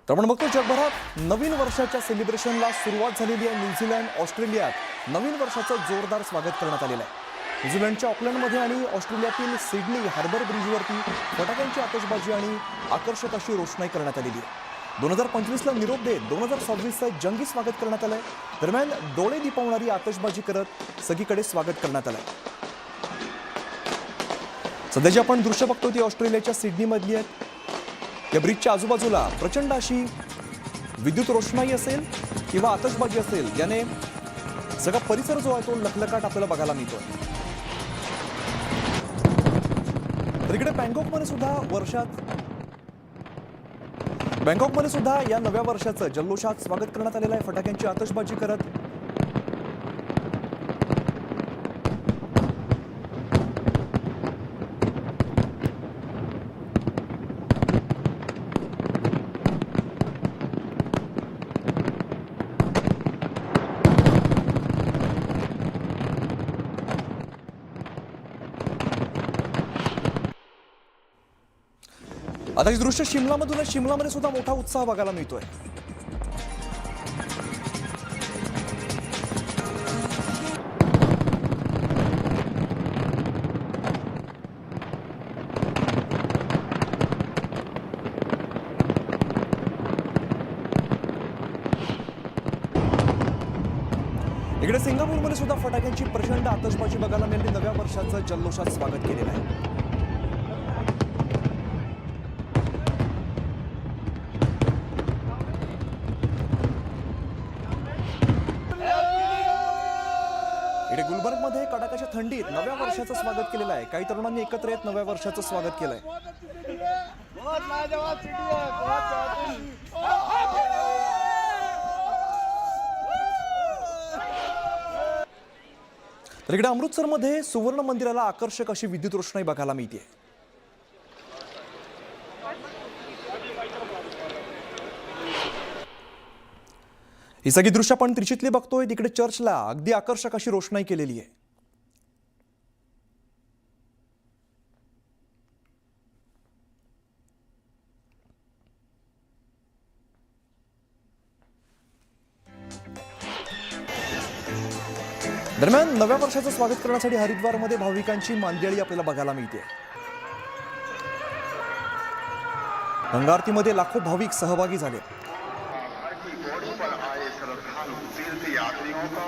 तर आपण बघतो जगभरात नवीन वर्षाच्या सेलिब्रेशनला सुरुवात झालेली आहे। न्यूझीलंड ऑस्ट्रेलियात नवीन वर्षाचं जोरदार स्वागत करण्यात आलेलं आहे। न्यूझीलंडच्या ऑकलंडमध्ये आणि ऑस्ट्रेलियातील सिडनी हार्बर ब्रिजवरती फटाक्यांची आतषबाजी आणि आकर्षक अशी रोषणाई करण्यात आलेली आहे। 2025ला निरोप देत 2026चं जंगी स्वागत करण्यात आलंय। दरम्यान डोळे दिपवणारी आतषबाजी करत सगळीकडे स्वागत करण्यात आलंय। सध्या जी आपण दृश्य बघतो ती ऑस्ट्रेलियाच्या सिडनी मधली आहेत। या ब्रिजच्या आजूबाजूला प्रचंड अशी विद्युत रोषणाई असेल किंवा आतषबाजी असेल ज्याने सगळा परिसर जो आहे तो लखलखाट आपल्याला बघायला मिळतोय। तर इकडे बँकॉकमध्ये सुद्धा या नव्या वर्षाचं जल्लोषात स्वागत करण्यात आलेलं आहे फटाक्यांची आतषबाजी करत। आता हे दृश्य शिमलामध्ये सुद्धा मोठा उत्साह बघायला मिळतोय। इकडे सिंगापूरमध्ये सुद्धा फटाक्यांची प्रचंड आतषबाजी बघायला मिळाली। नव्या वर्षाचं जल्लोषात स्वागत केलेलं आहे। इकडे गुलबर्गमध्ये कडाक्याच्या थंडीत नव्या वर्षाचं स्वागत केलेलं आहे। काही तरुणांनी एकत्र येत नव्या वर्षाचं स्वागत केलंय। तर इकडे अमृतसरमध्ये सुवर्ण मंदिराला आकर्षक अशी विद्युत रोषणाई बघायला मिळते। ही सगळी दृश्य आपण त्रिचितली बघतोय। तिकडे चर्चला अगदी आकर्षक अशी रोषणाई केलेली आहे। दरम्यान नव्या वर्षाचं स्वागत करण्यासाठी हरिद्वारमध्ये भाविकांची मांदियाळी आपल्याला बघायला मिळते। गंगा आरतीमध्ये लाखो भाविक सहभागी झाले। पर आए श्रद्धालु तीर्थ यात्रियों का